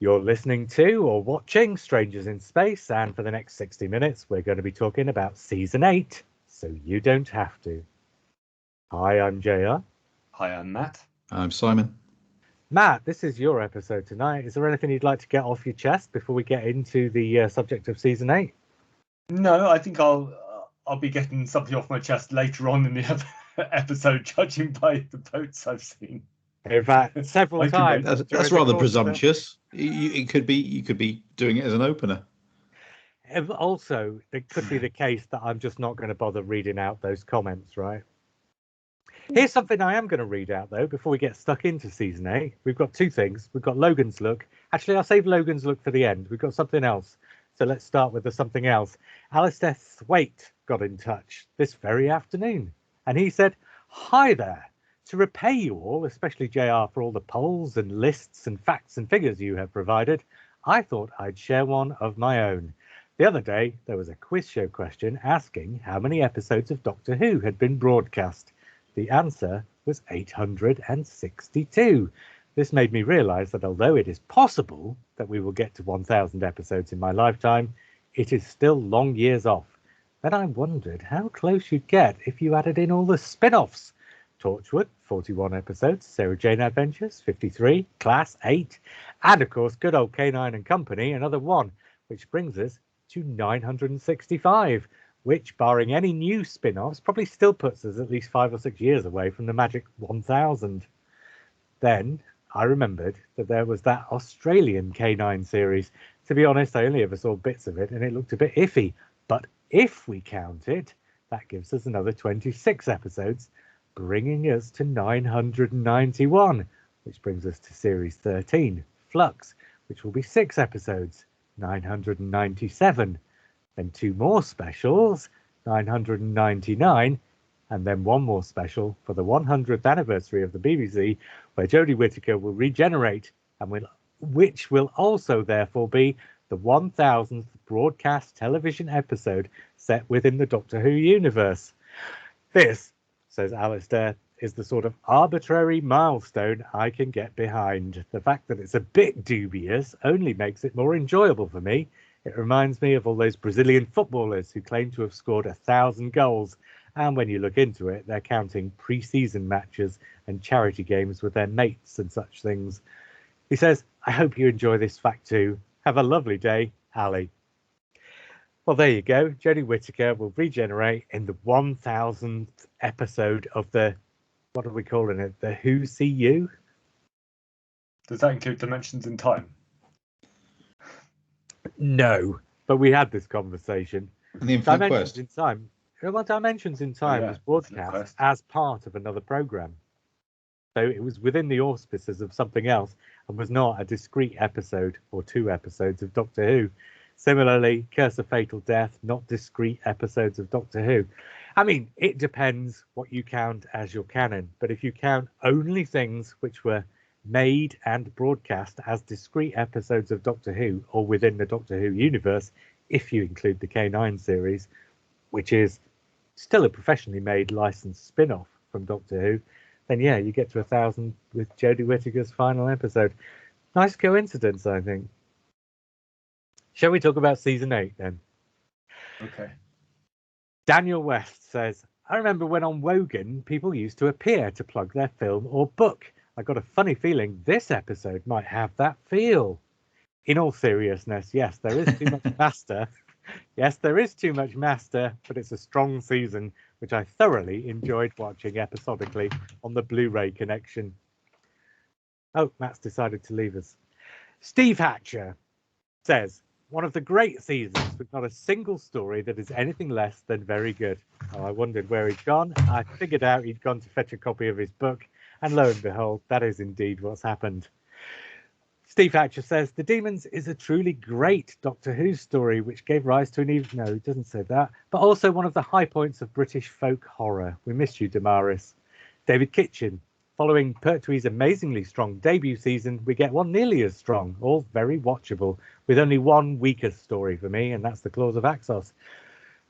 You're listening to or watching Strangers in Space, and for the next 60 minutes, we're going to be talking about Season 8, so you don't have to. Hi, I'm JR. Hi, I'm Matt. I'm Simon. Matt, this is your episode tonight. Is there anything you'd like to get off your chest before we get into the subject of Season 8? No, I think I'll be getting something off my chest later on in the episode, judging by the votes I've seen. In fact, several times. That's rather presumptuous. You could be doing it as an opener. Also, it could be the case that I'm just not going to bother reading out those comments, right? Here's something I am going to read out, though, before we get stuck into Season 8. We've got two things. We've got Logan's Look. Actually, I'll save Logan's Look for the end. We've got something else. So let's start with the something else. Alistair Thwaite got in touch this very afternoon. And he said, "Hi there. To repay you all, especially JR, for all the polls and lists and facts and figures you have provided, I thought I'd share one of my own. The other day, there was a quiz show question asking how many episodes of Doctor Who had been broadcast. The answer was 862. This made me realise that although it is possible that we will get to 1,000 episodes in my lifetime, it is still long years off. Then I wondered how close you'd get if you added in all the spin-offs. Torchwood, 41 episodes, Sarah Jane Adventures, 53, Class, 8, and of course Good Old K9 and Company, another 1, which brings us to 965, which, barring any new spin-offs, probably still puts us at least 5 or 6 years away from the magic 1,000. Then I remembered that there was that Australian K9 series. To be honest, I only ever saw bits of it and it looked a bit iffy, but if we count it, that gives us another 26 episodes, bringing us to 991, which brings us to Series 13, Flux, which will be 6 episodes, 997, then 2 more specials, 999, and then 1 more special for the 100th anniversary of the BBC, where Jodie Whittaker will regenerate, and which will also therefore be the 1,000th broadcast television episode set within the Doctor Who universe. This, says Alistair, is the sort of arbitrary milestone I can get behind. The fact that it's a bit dubious only makes it more enjoyable for me. It reminds me of all those Brazilian footballers who claim to have scored 1,000 goals. And when you look into it, they're counting pre-season matches and charity games with their mates and such things. He says, I hope you enjoy this fact too. Have a lovely day, Ali. Well, there you go. Jodie Whittaker will regenerate in the 1,000th episode of the, what are we calling it? The Who See You? Does that include Dimensions in Time? No, but we had this conversation. And the Infinite Dimensions Quest. in Time. Well, Dimensions in Time was broadcast as part of another program. So it was within the auspices of something else and was not a discrete episode or 2 episodes of Doctor Who. Similarly, Curse of Fatal Death, not discrete episodes of Doctor Who. I mean, it depends what you count as your canon. But if you count only things which were made and broadcast as discrete episodes of Doctor Who or within the Doctor Who universe, if you include the K9 series, which is still a professionally made licensed spin-off from Doctor Who, then yeah, you get to 1,000 with Jodie Whittaker's final episode. Nice coincidence, I think. Shall we talk about Season 8 then? Okay. Daniel West says, I remember when on Wogan, people used to appear to plug their film or book. I got a funny feeling this episode might have that feel. In all seriousness, yes, there is too much Master. Yes, there is too much Master, but it's a strong season, which I thoroughly enjoyed watching episodically on the Blu-ray connection. Oh, Matt's decided to leave us. Steve Hatcher says, one of the great seasons with not a single story that is anything less than very good. Oh, I wondered where he'd gone. I figured out he'd gone to fetch a copy of his book, and lo and behold, that is indeed what's happened. Steve Hatcher says, The Demons is a truly great Doctor Who story, which gave rise to an even... No, he doesn't say that. But also one of the high points of British folk horror. We missed you, Damaris. David Kitchen. Following Pertwee's amazingly strong debut season, we get one nearly as strong, all very watchable, with only one weaker story for me, and that's The Claws of Axos.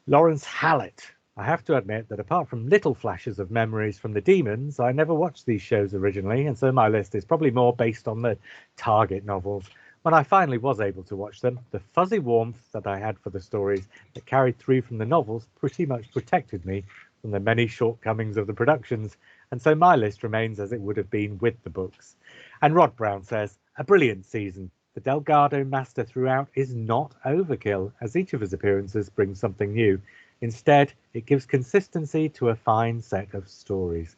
Lawrence Hallett. I have to admit that apart from little flashes of memories from the Demons, I never watched these shows originally, and so my list is probably more based on the Target novels. When I finally was able to watch them, the fuzzy warmth that I had for the stories that carried through from the novels pretty much protected me from the many shortcomings of the productions, and so my list remains as it would have been with the books. And Rod Brown says, a brilliant season. The Delgado Master throughout is not overkill, as each of his appearances brings something new. Instead, it gives consistency to a fine set of stories.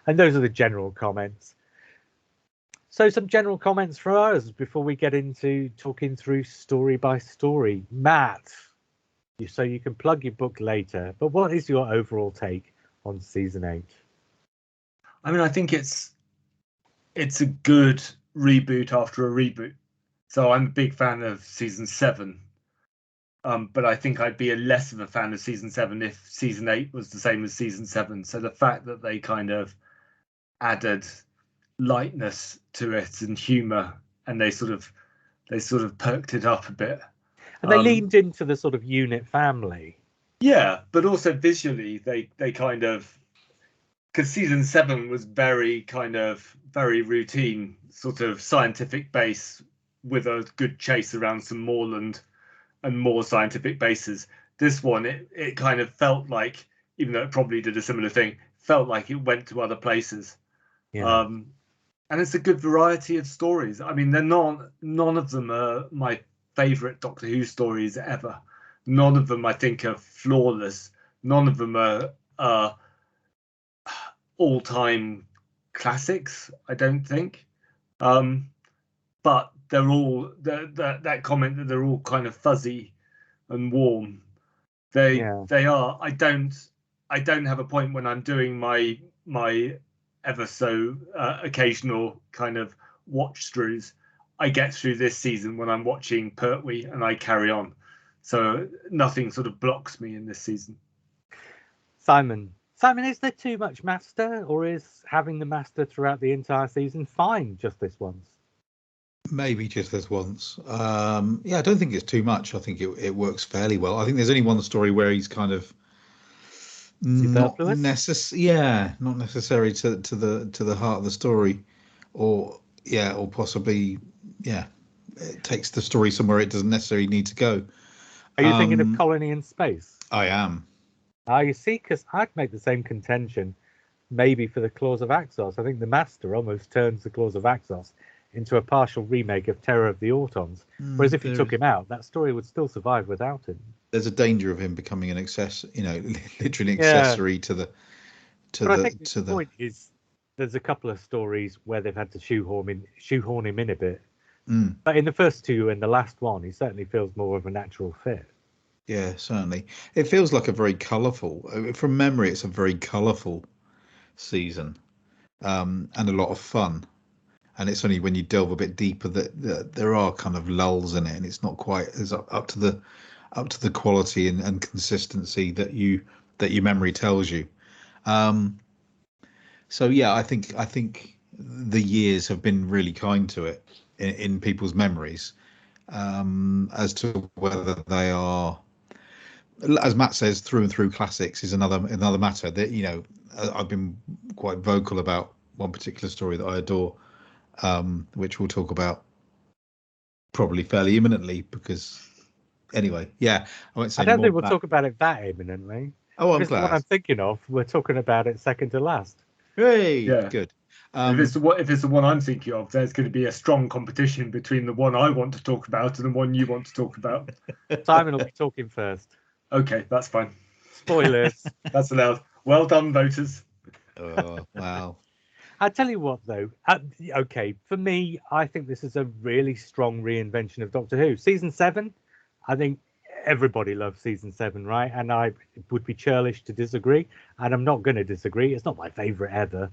And those are the general comments. So some general comments from us before we get into talking through story by story. Matt, so you can plug your book later, but what is your overall take on season 8? I mean, I think it's a good reboot after a reboot. So I'm a big fan of season 7. But I think I'd be less of a fan of season 7 if season 8 was the same as season 7. So the fact that they kind of added lightness to it and humor, and they sort of perked it up a bit. And they leaned into the sort of unit family. Yeah, but also visually, they kind of, because season 7 was very routine, sort of scientific base with a good chase around some moorland and more scientific bases. This one, it kind of felt like, even though it probably did a similar thing, felt like it went to other places. Yeah. And it's a good variety of stories. I mean, none of them are my favorite Doctor Who stories ever. None of them, I think, are flawless. None of them are all-time classics, I don't think. But they're all that comment that they're all kind of fuzzy and warm. They are. I don't have a point when I'm doing my ever so occasional kind of watch throughs. I get through this season when I'm watching Pertwee and I carry on. So nothing sort of blocks me in this season. Simon, is there too much Master, or is having the Master throughout the entire season fine just this once? Maybe just this once. Yeah, I don't think it's too much. I think it works fairly well. I think there's only one story where he's kind of not necessary to the heart of the story, or possibly it takes the story somewhere it doesn't necessarily need to go. Are you thinking of Colony in Space? I am. You see, because I'd make the same contention maybe for the Claws of Axos. I think the Master almost turns the Claws of Axos into a partial remake of Terror of the Autons. Whereas if you took him out, that story would still survive without him. There's a danger of him becoming an literally an accessory to the. But I think the point is, there's a couple of stories where they've had to shoehorn him in a bit. But in the first two and the last one, he certainly feels more of a natural fit. Yeah, certainly. It feels like a very colourful. From memory, it's a very colourful season, and a lot of fun. And it's only when you delve a bit deeper that there are kind of lulls in it, and it's not quite as up to the quality and consistency that your memory tells you. So yeah, I think the years have been really kind to it in people's memories, as to whether they are, as Matt says, through and through classics is another matter. That I've been quite vocal about one particular story that I adore. Which we'll talk about probably fairly imminently, because anyway, I won't say. I don't think we'll talk about it that imminently. Oh, I'm glad. What I'm thinking of, we're talking about it second to last. Hey, yeah. Good. If it's the one I'm thinking of, there's going to be a strong competition between the one I want to talk about and the one you want to talk about. Simon will be talking first. Okay, that's fine. Spoilers. That's allowed. Well done, voters. Oh, wow. I tell you what, though. Okay, for me, I think this is a really strong reinvention of Doctor Who. Season 7, I think everybody loves season 7, right? And I would be churlish to disagree, and I'm not going to disagree. It's not my favourite ever.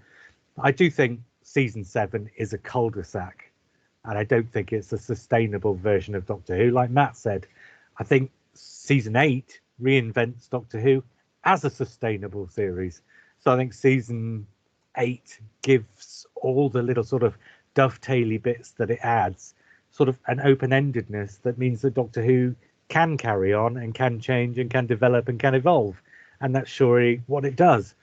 I do think season 7 is a cul-de-sac, and I don't think it's a sustainable version of Doctor Who. Like Matt said, I think season 8 reinvents Doctor Who as a sustainable series. So I think season 8 gives all the little sort of dovetaily bits that it adds sort of an open-endedness that means that Doctor Who can carry on and can change and can develop and can evolve, and that's surely what it does.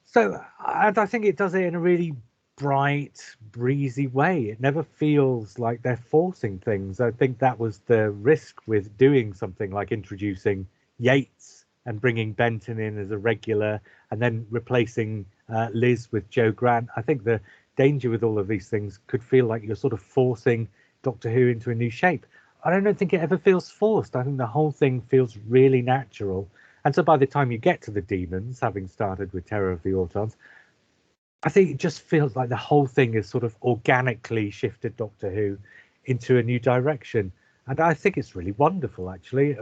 So I think it does it in a really bright, breezy way. It never feels like they're forcing things. I think that was the risk with doing something like introducing Yates and bringing Benton in as a regular and then replacing Liz with Joe Grant. I think the danger with all of these things could feel like you're sort of forcing Doctor Who into a new shape. I don't think it ever feels forced. I think the whole thing feels really natural. And so by the time you get to the demons, having started with Terror of the Autons, I think it just feels like the whole thing has sort of organically shifted Doctor Who into a new direction. And I think it's really wonderful, actually.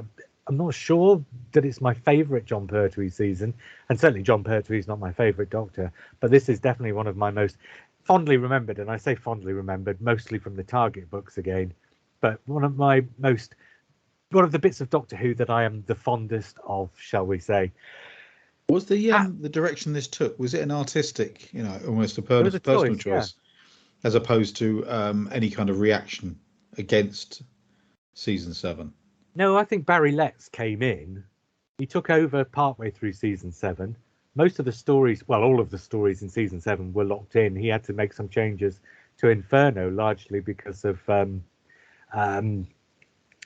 I'm not sure that it's my favourite Jon Pertwee season, and certainly Jon Pertwee is not my favourite Doctor, but this is definitely one of my most fondly remembered, and I say fondly remembered, mostly from the Target books again, but one of the bits of Doctor Who that I am the fondest of, shall we say. Was the direction this took, was it an artistic, almost a was personal choice, choice, as opposed to any kind of reaction against season 7? No, I think Barry Letts came in. He took over partway through season 7. Most of the stories, well, all of the stories in season 7 were locked in. He had to make some changes to Inferno, largely because of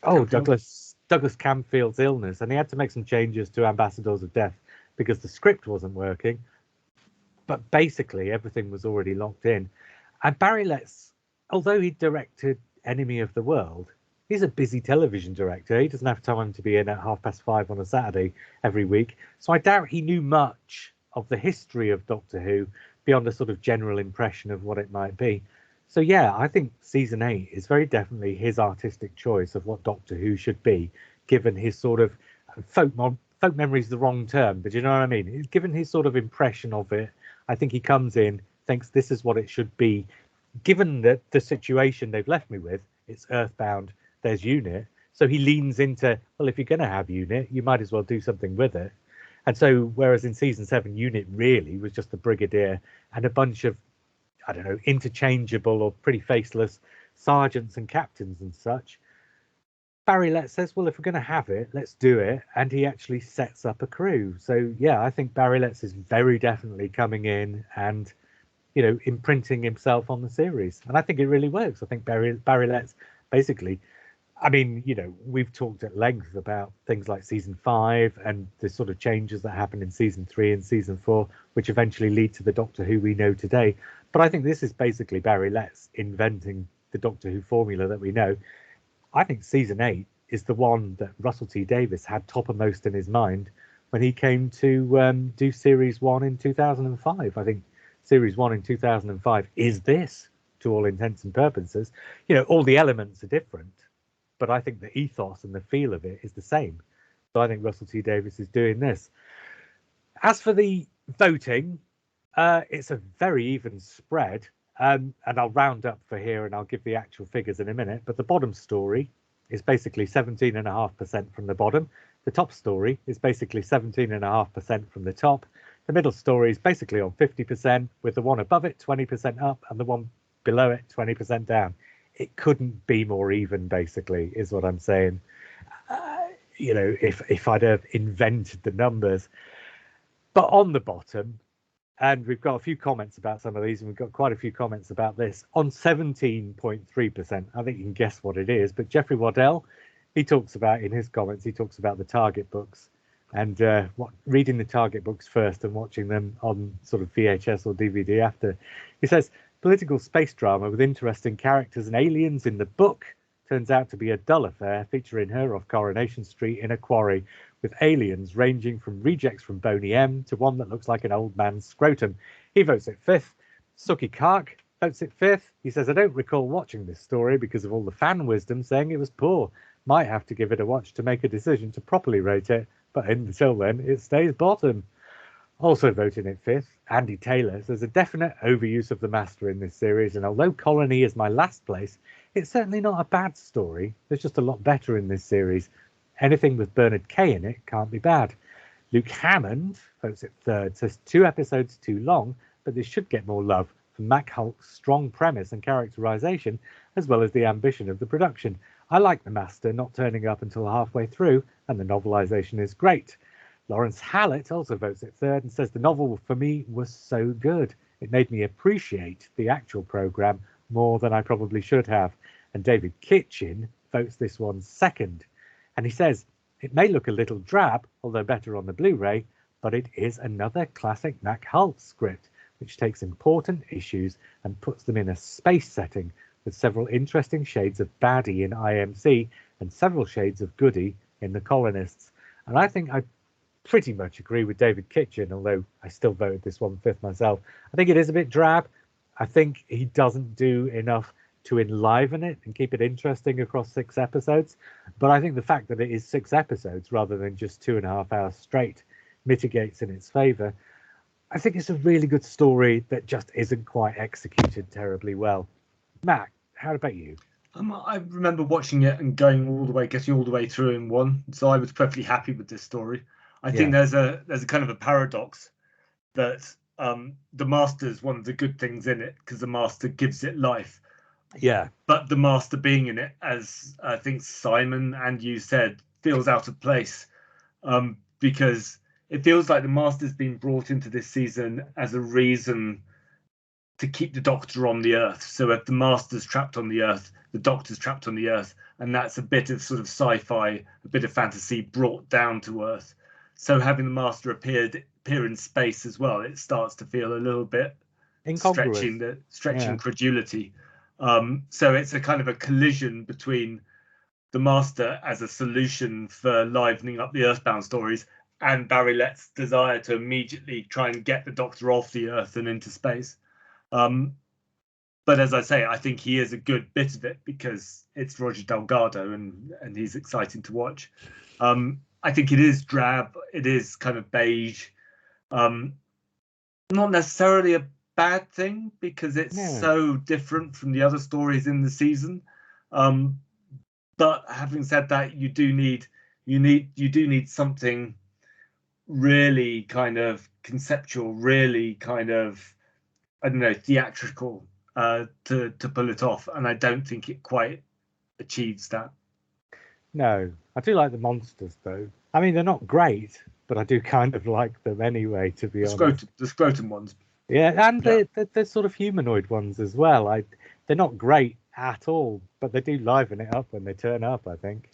Douglas Camfield's illness, and he had to make some changes to Ambassadors of Death because the script wasn't working. But basically, everything was already locked in. And Barry Letts, although he directed Enemy of the World, he's a busy television director. He doesn't have time to be in at 5:30 on a Saturday every week. So I doubt he knew much of the history of Doctor Who beyond a sort of general impression of what it might be. So yeah, I think season 8 is very definitely his artistic choice of what Doctor Who should be, given his sort of folk memory is the wrong term, but you know what I mean? Given his sort of impression of it, I think he comes in, thinks this is what it should be. Given that the situation they've left me with, it's Earthbound, there's Unit. So he leans into, well, if you're going to have Unit, you might as well do something with it. And so, whereas in season 7, Unit really was just a brigadier and a bunch of, I don't know, interchangeable or pretty faceless sergeants and captains and such, Barry Letts says, well, if we're going to have it, let's do it. And he actually sets up a crew. So, yeah, I think Barry Letts is very definitely coming in and, imprinting himself on the series. And I think it really works. I think Barry Letts basically, I mean, we've talked at length about things like season 5 and the sort of changes that happen in season 3 and season 4, which eventually lead to the Doctor Who we know today. But I think this is basically Barry Letts inventing the Doctor Who formula that we know. I think season 8 is the one that Russell T Davies had toppermost in his mind when he came to do series 1 in 2005. I think series 1 in 2005 is this, to all intents and purposes. All the elements are different, but I think the ethos and the feel of it is the same. So I think Russell T Davies is doing this. As for the voting, it's a very even spread. And I'll round up for here and I'll give the actual figures in a minute. But the bottom story is basically 17.5% from the bottom. The top story is basically 17.5% from the top. The middle story is basically on 50%, with the one above it 20% up and the one below it 20% down. It couldn't be more even, basically, is what I'm saying. If I'd have invented the numbers. But on the bottom, and we've got a few comments about some of these, and we've got quite a few comments about this. On 17.3%, I think you can guess what it is, but Jeffrey Waddell, he talks about, in his comments, he talks about the Target books and reading the Target books first and watching them on sort of VHS or DVD after. He says, political space drama with interesting characters and aliens in the book turns out to be a dull affair featuring her off Coronation Street in a quarry, with aliens ranging from rejects from Boney M to one that looks like an old man's scrotum. He votes it 5th. Suki Kark votes it 5th. He says, I don't recall watching this story because of all the fan wisdom saying it was poor. Might have to give it a watch to make a decision to properly rate it, but until then, it stays bottom. Also voting it 5th, Andy Taylor says, a definite overuse of the Master in this series, and although Colony is my last place, it's certainly not a bad story. There's just a lot better in this series. Anything with Bernard Kay in it can't be bad. Luke Hammond votes it 3rd, says 2 episodes too long, but this should get more love from Mac Hulk's strong premise and characterization, as well as the ambition of the production. I like the Master not turning up until halfway through, and the novelization is great. Lawrence Hallett also votes it 3rd and says the novel for me was so good. It made me appreciate the actual programme more than I probably should have. And David Kitchen votes this one second. And he says, it may look a little drab, although better on the Blu-ray, but it is another classic Mac Hull script, which takes important issues and puts them in a space setting with several interesting shades of baddie in IMC and several shades of goody in the Colonists. And I think I pretty much agree with David Kitchen, although I still voted this one fifth myself. I think it is a bit drab. I think he doesn't do enough to enliven it and keep it interesting across 6 episodes. But I think the fact that it is 6 episodes rather than just 2.5 hours straight mitigates in its favour. I think it's a really good story that just isn't quite executed terribly well. Matt, how about you? I remember watching it and getting all the way through in one, so I was perfectly happy with this story. I think there's a kind of a paradox that the Master's one of the good things in it because the Master gives it life. Yeah. But the Master being in it, as I think Simon and you said, feels out of place because it feels like the Master's been brought into this season as a reason to keep the Doctor on the Earth. So if the Master's trapped on the Earth, the Doctor's trapped on the Earth, and that's a bit of sort of sci-fi, a bit of fantasy brought down to Earth. So having the Master appear in space as well, it starts to feel a little bit stretching credulity. So it's a kind of a collision between the Master as a solution for livening up the Earthbound stories and Barry Lett's desire to immediately try and get the Doctor off the Earth and into space. But as I say, I think he is a good bit of it because it's Roger Delgado and he's exciting to watch. I think it is drab. It is kind of beige. Not necessarily a bad thing because it's so different from the other stories in the season. But having said that, you do need something really kind of conceptual, really kind of, I don't know, theatrical to pull it off, and I don't think it quite achieves that. No, I do like the monsters though. I mean, they're not great, but I do kind of like them anyway, to be honest. The scrotum ones. Yeah, and the sort of humanoid ones as well. They're not great at all, but they do liven it up when they turn up, I think.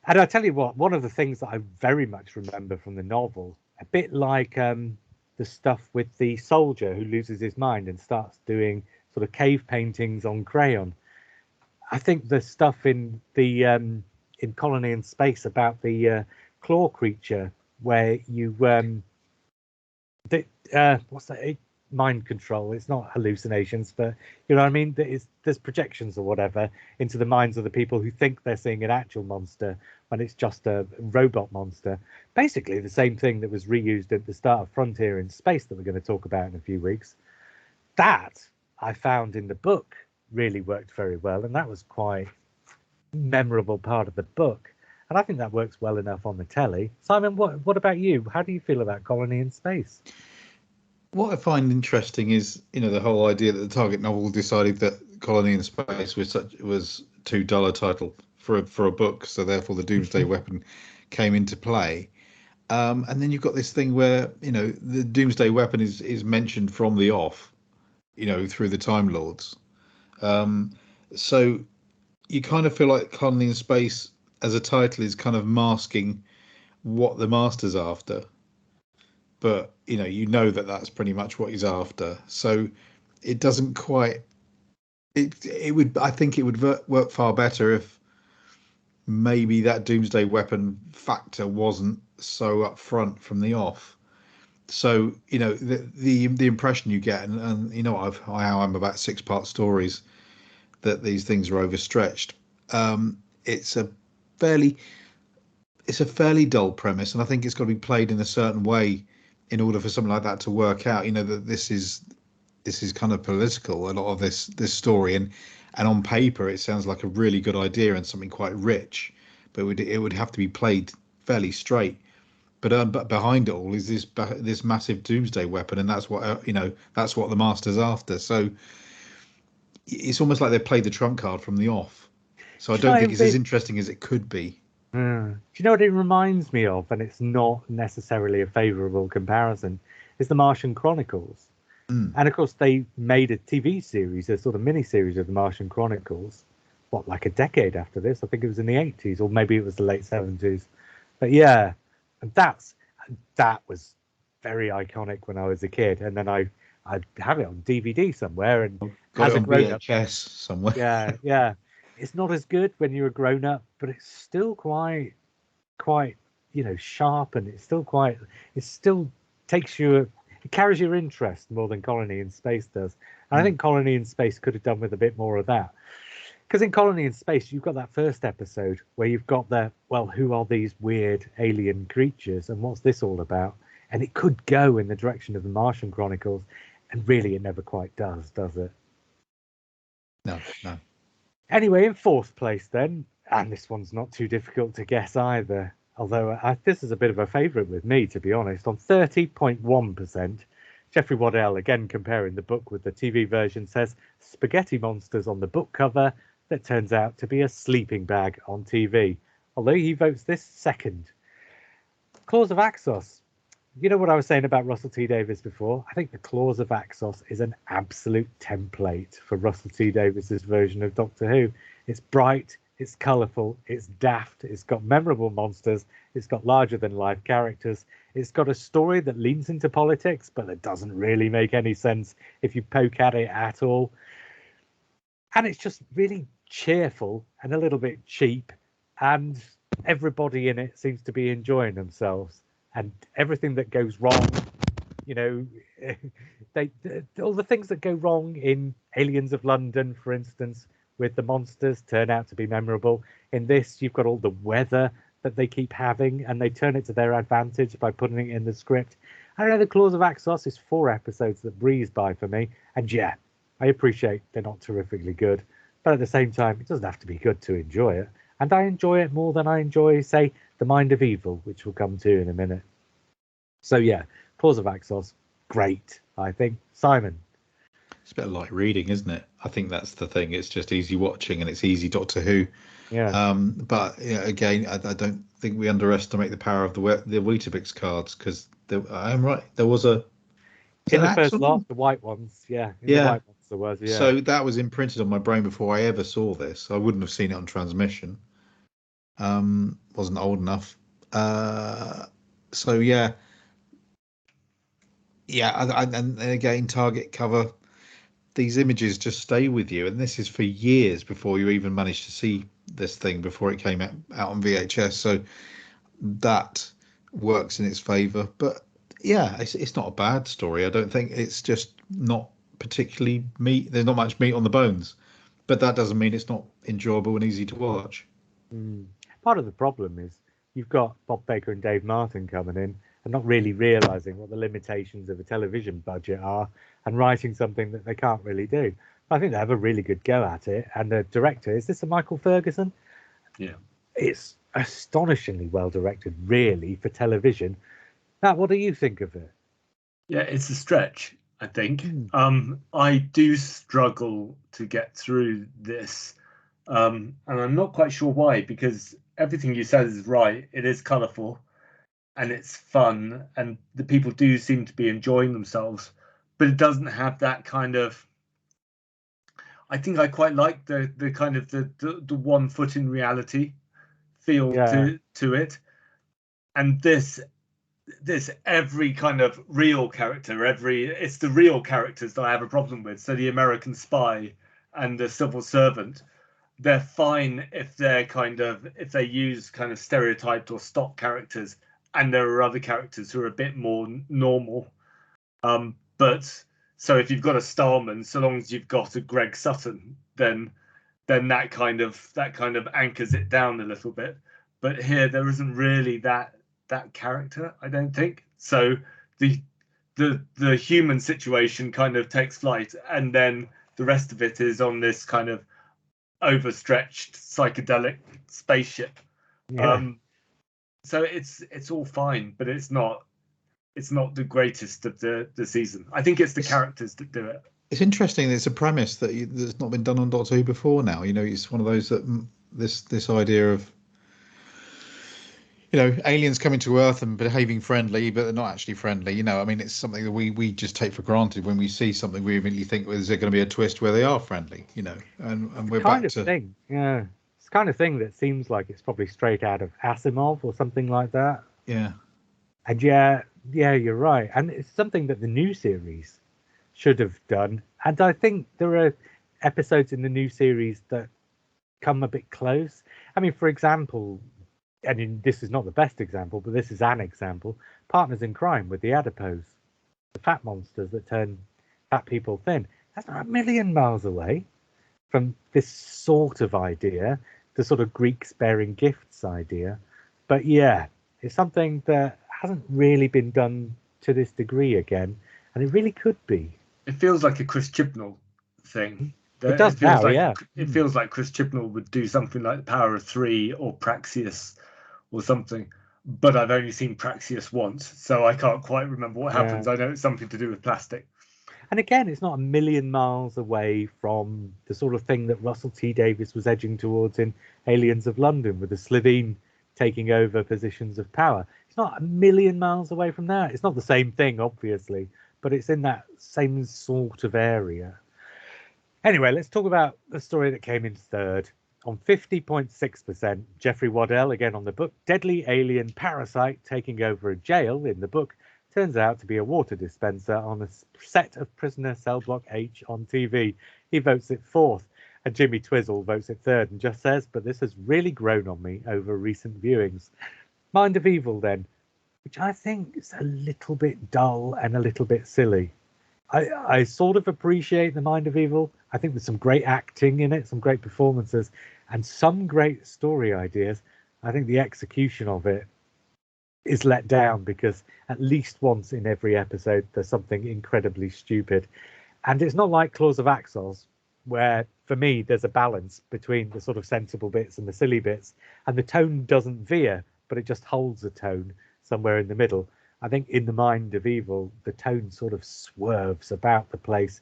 And I tell you what, one of the things that I very much remember from the novel, a bit like the stuff with the soldier who loses his mind and starts doing sort of cave paintings on crayon. I think the stuff in the in Colony in Space about the claw creature, where you what's that? Mind control. It's not hallucinations, but you know what I mean. There's projections or whatever into the minds of the people who think they're seeing an actual monster when it's just a robot monster. Basically, the same thing that was reused at the start of Frontier in Space that we're going to talk about in a few weeks. That I found in the book really worked very well, and that was quite a memorable part of the book. And I think that works well enough on the telly. Simon, what about you? How do you feel about Colony in Space? What I find interesting is, the whole idea that the Target novel decided that Colony in Space was too dull a title for a book, so therefore the Doomsday Weapon came into play. And then you've got this thing where the Doomsday Weapon is mentioned from the off, through the Time Lords. So you kind of feel like Colony in Space as a title is kind of masking what the Master's after. But that that's pretty much what he's after. So it doesn't quite. It would. I think it would work far better if maybe that Doomsday Weapon factor wasn't so upfront from the off. So the impression you get, and how I'm about 6-part stories, that these things are overstretched. It's a fairly dull premise, and I think it's got to be played in a certain way in order for something like that to work out. That this is kind of political, a lot of this story, and on paper it sounds like a really good idea and something quite rich, but it would have to be played fairly straight. But behind it all is this massive Doomsday Weapon, and that's what that's what the Master's after. So it's almost like they played the trump card from the off. So I don't think it's as interesting as it could be. Do you know what it reminds me of? And it's not necessarily a favourable comparison. Is the Martian Chronicles, And of course, they made a TV series, a sort of mini-series of the Martian Chronicles, like a decade after this? I think it was in the 80s, or maybe it was the late 70s. But yeah, and that was very iconic when I was a kid. And then I have it on DVD somewhere, and Got as it a on grown-up, VHS somewhere. yeah, it's not as good when you're a grown-up, but it's still quite, sharp, and it still takes you. It carries your interest more than Colony in Space does. And I think Colony in Space could have done with a bit more of that. Because in Colony in Space, you've got that first episode where you've got who are these weird alien creatures and what's this all about? And it could go in the direction of the Martian Chronicles. And really, it never quite does it? No. Anyway, in fourth place then, and this one's not too difficult to guess either, although this is a bit of a favourite with me, to be honest. On 30.1%, Jeffrey Waddell, again comparing the book with the TV version, says spaghetti monsters on the book cover that turns out to be a sleeping bag on TV, although he votes this second. Claws of Axos. You know what I was saying about Russell T Davies before? I think the Claws of Axos is an absolute template for Russell T Davies's version of Doctor Who. It's bright, it's colourful, it's daft, it's got memorable monsters, it's got larger-than-life characters, it's got a story that leans into politics, but that doesn't really make any sense if you poke at it at all. And it's just really cheerful and a little bit cheap, and everybody in it seems to be enjoying themselves. And everything that goes wrong, all the things that go wrong in Aliens of London, for instance, with the monsters, turn out to be memorable. In this, you've got all the weather that they keep having, and they turn it to their advantage by putting it in the script. I don't know, the Claws of Axos is 4 episodes that breeze by for me, and yeah, I appreciate they're not terrifically good, but at the same time, it doesn't have to be good to enjoy it. And I enjoy it more than I enjoy, say, The Mind of Evil, which we'll come to in a minute. So yeah, Claws of Axos, great, I think. Simon? It's a bit light reading, isn't it? I think that's the thing. It's just easy watching, and it's easy Doctor Who. Yeah. But again, I don't think we underestimate the power of the Weetabix cards, because I'm right. There was a in the first lot, the white ones, yeah. The white ones there was, yeah. So that was imprinted on my brain before I ever saw this. I wouldn't have seen it on transmission. Wasn't old enough. So yeah. And again, Target cover. These images just stay with you, and this is for years before you even managed to see this thing, before it came out on VHS. So that works in its favour. But yeah, it's not a bad story. I don't think. It's just not particularly meat. There's not much meat on the bones, but that doesn't mean it's not enjoyable and easy to watch. Part of the problem is you've got Bob Baker and Dave Martin coming in and not really realising what the limitations of a television budget are, and writing something that they can't really do. I think they have a really good go at it. And the director, is this a Michael Ferguson? Yeah. It's astonishingly well directed, really, for television. Matt, what do you think of it? Yeah, it's a stretch, I think. I do struggle to get through this. And I'm not quite sure why, because everything you said is right. It is colourful and it's fun, and the people do seem to be enjoying themselves, but it doesn't have that kind of. I think I quite like the kind of the 1 foot in reality feel to it, and this every kind of real character, it's the real characters that I have a problem with. So the American spy and the civil servant, they're fine if they use kind of stereotyped or stock characters, and there are other characters who are a bit more normal. But so if you've got a Starman, so long as you've got a Greg Sutton, then that kind of anchors it down a little bit. But here there isn't really that character, I don't think. So the human situation kind of takes flight, and then the rest of it is on this kind of overstretched psychedelic spaceship. So it's all fine, but it's not the greatest of the season. I think it's the characters that do it. It's interesting. It's a premise that's not been done on Doctor Who before now. It's one of those that this idea of aliens coming to Earth and behaving friendly, but they're not actually friendly. I mean, it's something that we just take for granted when we see something. We immediately think, well, is there going to be a twist where they are friendly? And we're Kind back of to thing, yeah. It's the kind of thing that seems like it's probably straight out of Asimov or something like that. yeah. And yeah, you're right. And it's something that the new series should have done. And I think there are episodes in the new series that come a bit close. I mean, for example, this is not the best example, but this is an example. Partners in Crime with the adipose, the fat monsters that turn fat people thin. That's not a million miles away from this sort of idea, the sort of Greek sparing gifts idea. But yeah, it's something that hasn't really been done to this degree again, and it really could be. It feels like a Chris Chibnall thing. It does feels now, like yeah. it feels like Chris Chibnall would do something like The Power of Three or Praxeus or something. But I've only seen Praxeus once, so I can't quite remember what happens. I know it's something to do with plastic. And again, it's not a million miles away from the sort of thing that Russell T Davies was edging towards in Aliens of London, with the Slovene taking over positions of power. It's not a million miles away from that. It's not the same thing, obviously, but it's in that same sort of area. Anyway, let's talk about the story that came in third. On 50.6%, Jeffrey Waddell, again on the book, deadly alien parasite taking over a jail in the book, turns out to be a water dispenser on a set of Prisoner Cell Block H on TV. He votes it fourth, and Jimmy Twizzle votes it third and just says, but this has really grown on me over recent viewings. Mind of Evil, then, which I think is a little bit dull and a little bit silly. I sort of appreciate the Mind of Evil. I think there's some great acting in it, some great performances, and some great story ideas. I think the execution of it is let down because at least once in every episode there's something incredibly stupid. And it's not like Claws of Axos, where for me there's a balance between the sort of sensible bits and the silly bits, and the tone doesn't veer, but it just holds a tone somewhere in the middle. I think in The Mind of Evil, the tone sort of swerves about the place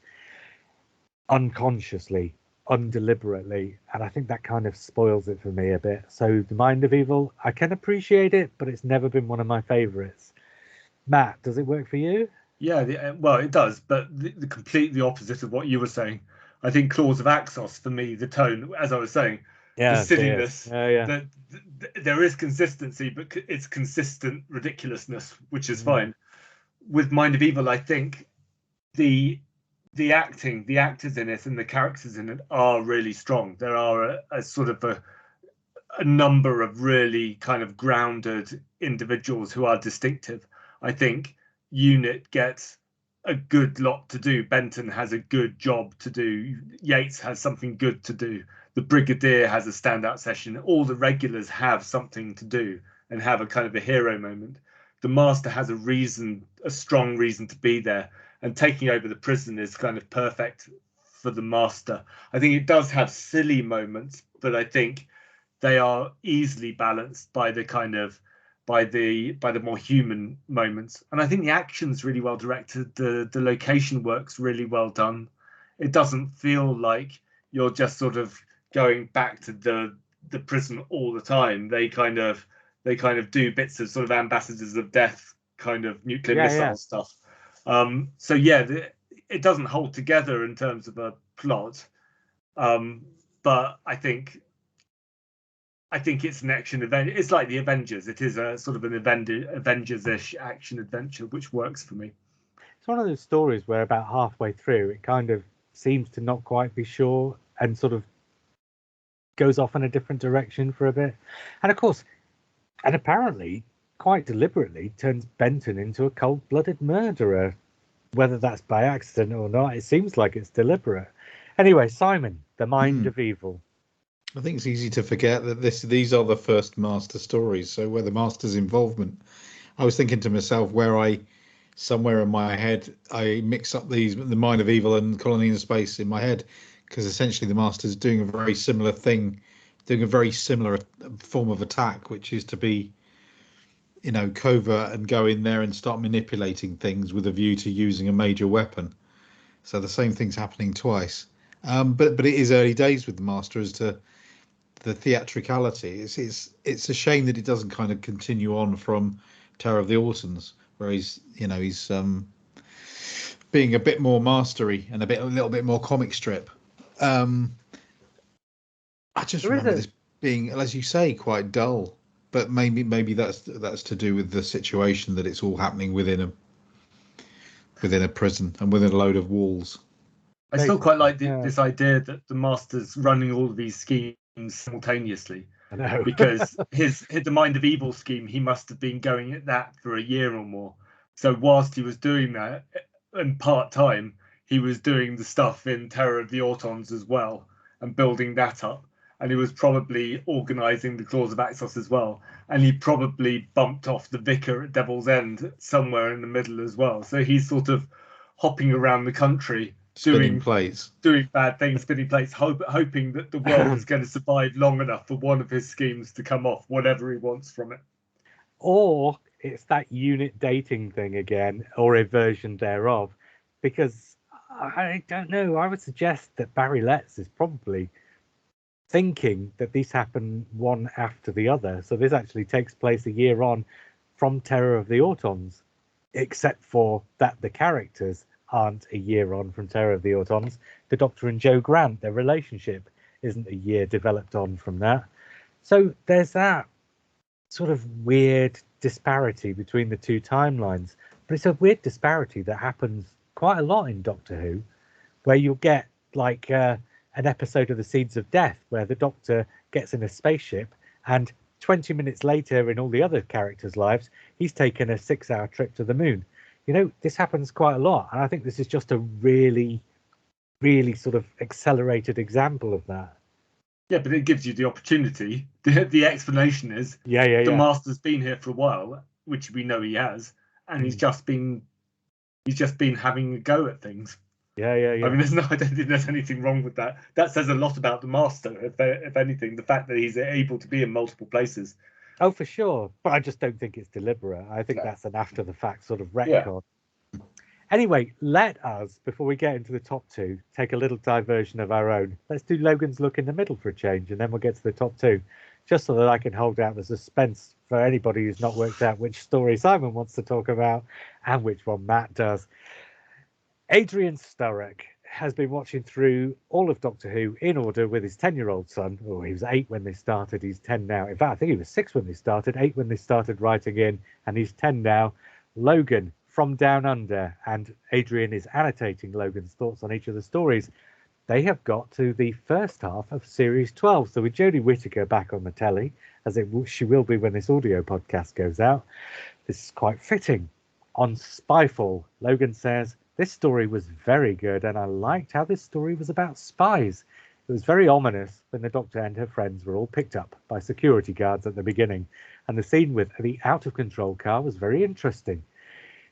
unconsciously, undeliberately, and I think that kind of spoils it for me a bit. So The Mind of Evil, I can appreciate it, but it's never been one of my favorites. Matt, does it work for you? Yeah, well, it does, but the completely opposite of what you were saying. I think Claws of Axos, for me, the tone, as I was saying, the silliness, there is consistency, but it's consistent ridiculousness, which is fine. With Mind of Evil, I think the acting, the actors in it and the characters in it are really strong. There are a sort of a number of really kind of grounded individuals who are distinctive. I think Unit gets a good lot to do. Benton has a good job to do. Yates has something good to do. The Brigadier has a standout session. All the regulars have something to do and have a kind of a hero moment. The Master has a strong reason to be there, and taking over the prison is kind of perfect for the Master. I think it does have silly moments, but I think they are easily balanced by the kind of by the more human moments. And I think the action's really well directed. The location work's really well done. It doesn't feel like you're just sort of going back to the prison all the time. They kind of do bits of sort of Ambassadors of Death kind of nuclear missile stuff. So yeah, it doesn't hold together in terms of a plot. But I think it's an action event. It's like the Avengers. It is a sort of an Avengers-ish action adventure, which works for me. It's one of those stories where about halfway through, it kind of seems to not quite be sure and sort of goes off in a different direction for a bit. And of course, and apparently, quite deliberately, turns Benton into a cold-blooded murderer. Whether that's by accident or not, it seems like it's deliberate. Anyway, Simon, The Mind of Evil. I think it's easy to forget that these are the first Master stories. So where the Master's involvement, I was thinking to myself somewhere in my head, I mix up the Mind of Evil and Colony in Space in my head, because essentially the Master's doing a very similar thing, doing a very similar form of attack, which is to be, covert and go in there and start manipulating things with a view to using a major weapon. So the same thing's happening twice. But it is early days with the Master as to the theatricality. It's a shame that it doesn't kind of continue on from Terror of the Autons, where he's being a bit more mastery and a little bit more comic strip. I just remember this being, as you say, quite dull. But maybe that's to do with the situation that it's all happening within a prison and within a load of walls. I still quite like this idea that the Master's running all of these schemes simultaneously. I know. Because the Mind of Evil scheme, he must have been going at that for a year or more. So whilst he was doing that, and part-time, he was doing the stuff in Terror of the Autons as well, and building that up. And he was probably organising the Claws of Axos as well. And he probably bumped off the Vicar at Devil's End somewhere in the middle as well. So he's sort of hopping around the country, spinning plates, doing bad things, spinning plates, hoping that the world is going to survive long enough for one of his schemes to come off, whatever he wants from it. Or it's that unit dating thing again, or a version thereof, because I don't know. I would suggest that Barry Letts is probably thinking that these happen one after the other. So this actually takes place a year on from Terror of the Autons, except for that the characters aren't a year on from Terror of the Autons. The Doctor and Joe Grant, their relationship isn't a year developed on from that. So there's that sort of weird disparity between the two timelines. But it's a weird disparity that happens quite a lot in Doctor Who, where you'll get like an episode of The Seeds of Death where the Doctor gets in a spaceship and 20 minutes later in all the other characters' lives, he's taken a 6-hour trip to the moon. You know, this happens quite a lot. And I think this is just a really, really sort of accelerated example of that. Yeah, but it gives you the opportunity. The explanation is the Master's been here for a while, which we know he has, and he's just been having a go at things. Yeah. I mean, I don't think there's anything wrong with that. That says a lot about the Master, if anything, the fact that he's able to be in multiple places. Oh, for sure. But I just don't think it's deliberate. I think that's an after the fact sort of retcon. Yeah. Anyway, let us, before we get into the top two, take a little diversion of our own. Let's do Logan's Look in the Middle for a change, and then we'll get to the top two, just so that I can hold out the suspense for anybody who's not worked out which story Simon wants to talk about and which one Matt does. Adrian Sturrock has been watching through all of Doctor Who in order with his 10-year-old son. Oh, he was 8 when they started. He's 10 now. In fact, I think he was 6 when they started, 8 when they started writing in, and he's 10 now. Logan from Down Under, and Adrian is annotating Logan's thoughts on each of the stories. They have got to the first half of Series 12. So with Jodie Whittaker back on the telly, as she will be when this audio podcast goes out, this is quite fitting. On Spyfall, Logan says, "This story was very good, and I liked how this story was about spies. It was very ominous when the Doctor and her friends were all picked up by security guards at the beginning, and the scene with the out-of-control car was very interesting.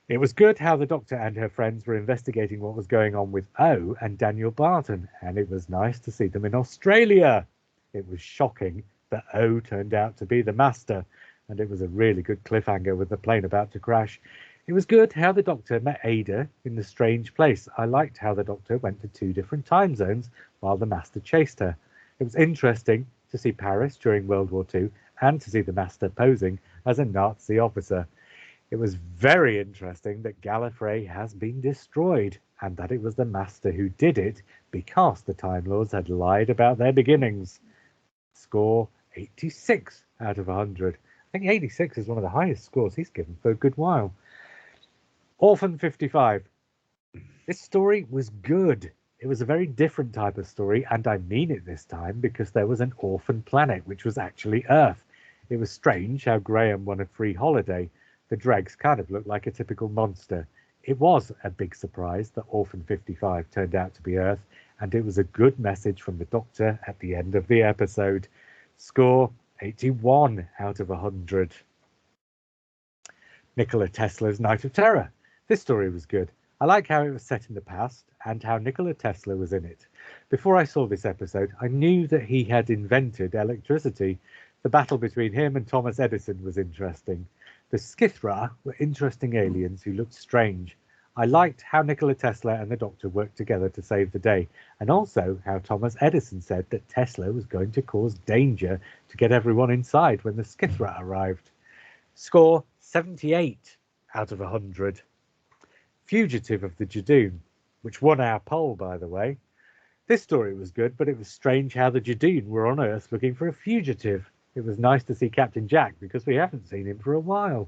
It was good how the Doctor and her friends were investigating what was going on with O and Daniel Barton, and it was nice to see them in Australia. It was shocking that O turned out to be the Master, and it was a really good cliffhanger with the plane about to crash. It was good how the Doctor met Ada in the strange place. I liked how the Doctor went to 2 different time zones while the Master chased her. It was interesting to see Paris during World War II and to see the Master posing as a Nazi officer. It was very interesting that Gallifrey has been destroyed and that it was the Master who did it because the Time Lords had lied about their beginnings." Score 86 out of 100. I think 86 is one of the highest scores he's given for a good while. Orphan 55. This story was good. It was a very different type of story, and I mean it this time because there was an orphan planet, which was actually Earth. It was strange how Graham won a free holiday. The dregs kind of looked like a typical monster. It was a big surprise that Orphan 55 turned out to be Earth, and it was a good message from the Doctor at the end of the episode. Score 81 out of 100. Nikola Tesla's Night of Terror. This story was good. I like how it was set in the past and how Nikola Tesla was in it. Before I saw this episode, I knew that he had invented electricity. The battle between him and Thomas Edison was interesting. The Skithra were interesting aliens who looked strange. I liked how Nikola Tesla and the Doctor worked together to save the day, and also how Thomas Edison said that Tesla was going to cause danger to get everyone inside when the Skithra arrived. Score 78 out of 100. Fugitive of the Jadoon, which won our poll, by the way. This story was good, but it was strange how the Jadoon were on Earth looking for a fugitive. It was nice to see Captain Jack because we haven't seen him for a while.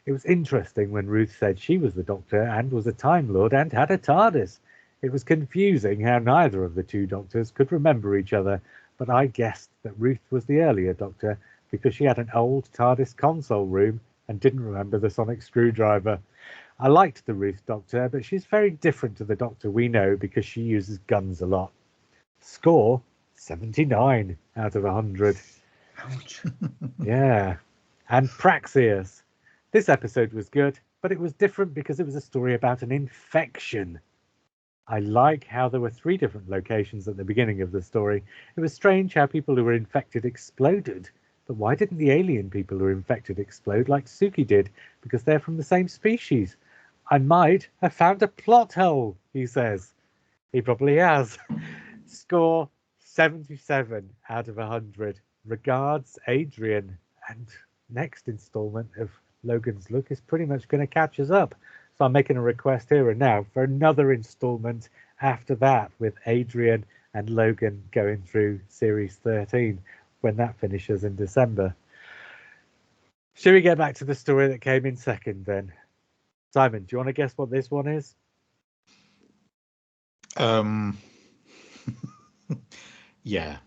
It was interesting when Ruth said she was the Doctor and was a Time Lord and had a TARDIS. It was confusing how neither of the two Doctors could remember each other, but I guessed that Ruth was the earlier Doctor because she had an old TARDIS console room and didn't remember the sonic screwdriver. I liked the Ruth Doctor, but she's very different to the Doctor we know because she uses guns a lot. Score 79 out of 100. Ouch. Yeah. And Praxeus. This episode was good, but it was different because it was a story about an infection. I like how there were 3 different locations at the beginning of the story. It was strange how people who were infected exploded. But why didn't the alien people who were infected explode like Suki did? Because they're from the same species. I might have found a plot hole, he says. He probably has. Score 77 out of 100. Regards, Adrian. And next instalment of Logan's Look is pretty much going to catch us up. So I'm making a request here and now for another instalment after that with Adrian and Logan going through Series 13 when that finishes in December. Should we get back to the story that came in second then? Simon, do you want to guess what this one is? Yeah.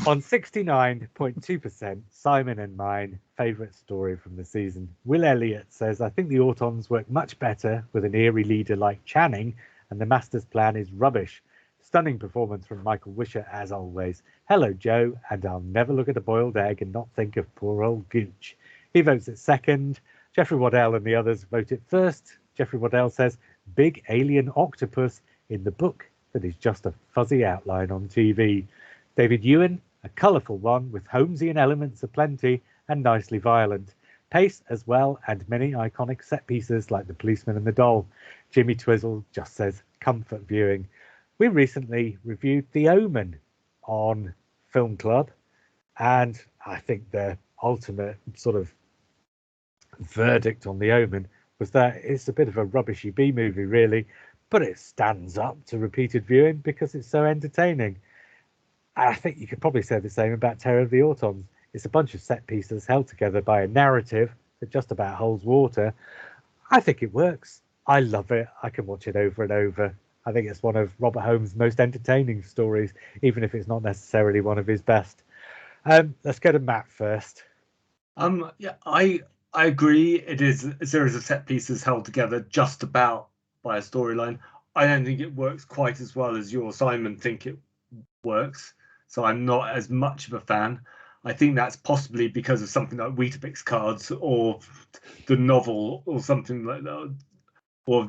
On 69.2%, Simon and mine favourite story from the season. Will Elliott says, I think the Autons work much better with an eerie leader like Channing, and the Master's plan is rubbish. Stunning performance from Michael Wisher, as always. Hello, Joe, and I'll never look at a boiled egg and not think of poor old Gooch. He votes it second. Jeffrey Waddell and the others vote it first. Jeffrey Waddell says, big alien octopus in the book that is just a fuzzy outline on TV. David Ewan, a colourful one with Holmesian elements aplenty and nicely violent. Pace as well, and many iconic set pieces like the policeman and the doll. Jimmy Twizzle just says comfort viewing. We recently reviewed The Omen on Film Club, and I think the ultimate sort of verdict on The Omen was that it's a bit of a rubbishy B-movie, really, but it stands up to repeated viewing because it's so entertaining. I think you could probably say the same about Terror of the Autons. It's a bunch of set pieces held together by a narrative that just about holds water. I think it works. I love it. I can watch it over and over. I think it's one of Robert Holmes' most entertaining stories, even if it's not necessarily one of his best. Let's go to Matt first. Yeah, I agree. It is a series of set pieces held together just about by a storyline. I don't think it works quite as well as you or Simon think it works, so I'm not as much of a fan. I think that's possibly because of something like Weetabix cards or the novel or something like that, or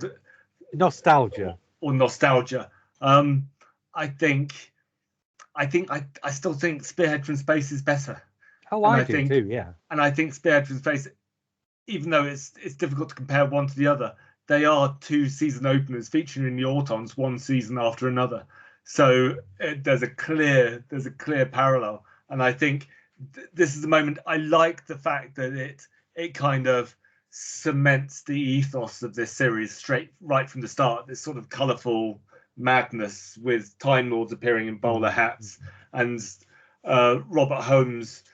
Nostalgia. Or nostalgia. I still think Spearhead from Space is better. Oh, I do too, yeah. And I think Spearhead from Space, even though it's difficult to compare one to the other, they are 2 season openers featuring the Autons one season after another. So there's a clear parallel, and I think this is the moment. I like the fact that it kind of cements the ethos of this series right from the start. This sort of colourful madness with Time Lords appearing in bowler hats, and Robert Holmes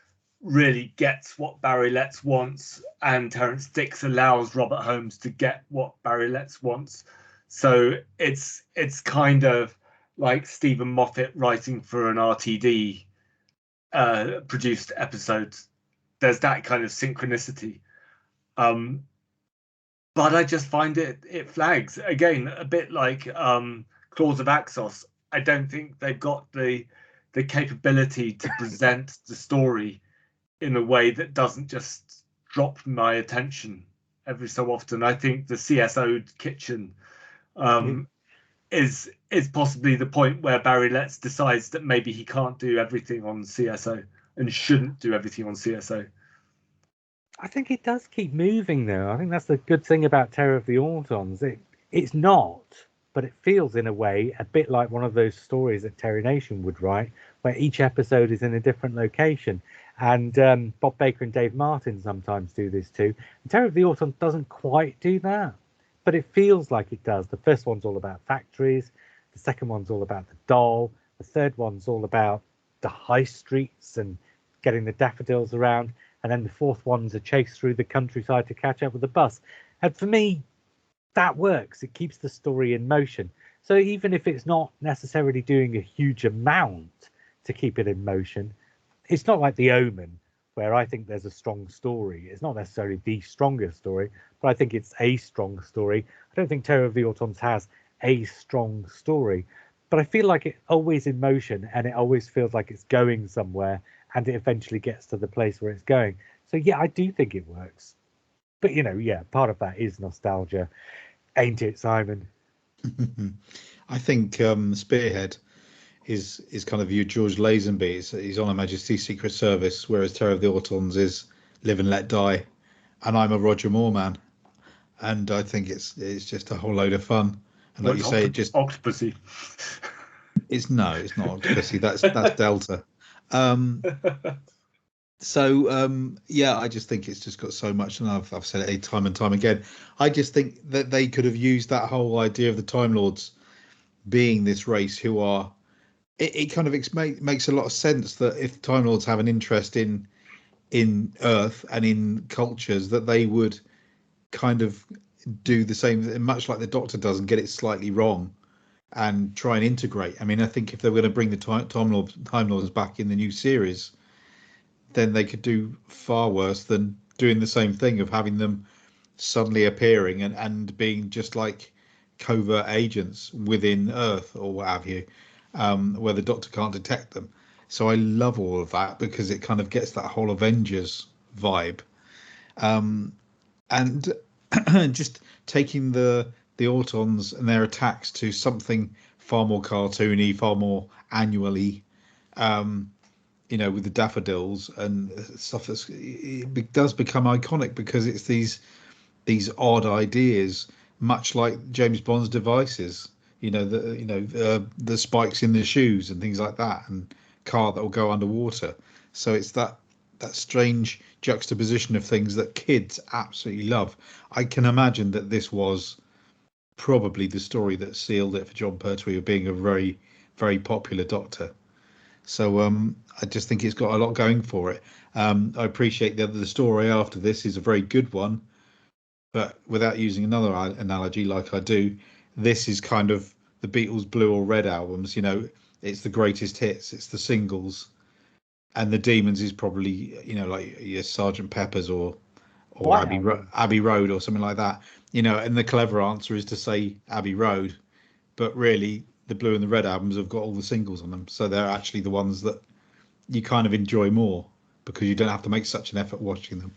really gets what Barry Letts wants, and Terrence Dicks allows Robert Holmes to get what Barry Letts wants. So it's kind of like Stephen Moffat writing for an RTD produced episode. There's that kind of synchronicity. But I just find it flags. Again, a bit like Claws of Axos. I don't think they've got the capability to present the story in a way that doesn't just drop my attention every so often. I think the CSO kitchen is possibly the point where Barry Letts decides that maybe he can't do everything on CSO and shouldn't do everything on CSO. I think it does keep moving, though. I think that's the good thing about Terror of the Autons. It's not, but it feels in a way a bit like one of those stories that Terry Nation would write, where each episode is in a different location. And Bob Baker and Dave Martin sometimes do this too. And Terror of the Autons doesn't quite do that, but it feels like it does. The first one's all about factories. The second one's all about the doll. The third one's all about the high streets and getting the daffodils around. And then the fourth one's a chase through the countryside to catch up with the bus. And for me, that works. It keeps the story in motion. So even if it's not necessarily doing a huge amount to keep it in motion, it's not like The Omen, where I think there's a strong story. It's not necessarily the strongest story, but I think it's a strong story. I don't think Terror of the Autons has a strong story, but I feel like it's always in motion and it always feels like it's going somewhere and it eventually gets to the place where it's going. So yeah, I do think it works. But yeah, part of that is nostalgia, ain't it, Simon? I think Spearhead is kind of your George Lazenby. He's on Her Majesty's Secret Service, whereas Terror of the Autons is Live and Let Die, and I'm a Roger Moore man, and I think it's just a whole load of fun. And like you say, it just Octopussy. it's not Octopussy. That's Delta. Yeah, I just think it's just got so much, and I've said it time and time again. I just think that they could have used that whole idea of the Time Lords being this race who are. It kind of makes a lot of sense that if Time Lords have an interest in Earth and in cultures, that they would kind of do the same, much like the Doctor does, and get it slightly wrong and try and integrate. I mean, I think if they were going to bring the Time Lords back in the new series, then they could do far worse than doing the same thing of having them suddenly appearing and being just like covert agents within Earth or what have you, where the Doctor can't detect them. So I love all of that because it kind of gets that whole Avengers vibe, and just taking the Autons and their attacks to something far more cartoony, far more annually, with the daffodils and stuff. It does become iconic because it's these odd ideas, much like James Bond's devices. The spikes in the shoes and things like that, and car that will go underwater. So it's that strange juxtaposition of things that kids absolutely love. I can imagine that this was probably the story that sealed it for Jon Pertwee of being a very, very popular Doctor. So I just think it's got a lot going for it. I appreciate that the story after this is a very good one, but without using another analogy like I do, this is kind of the Beatles' Blue or Red albums. It's the greatest hits, it's the singles, and the Demons is probably like your Sergeant Pepper's or Abbey Road or something like that. And the clever answer is to say Abbey Road, but really the Blue and the Red albums have got all the singles on them, so they're actually the ones that you kind of enjoy more because you don't have to make such an effort watching them.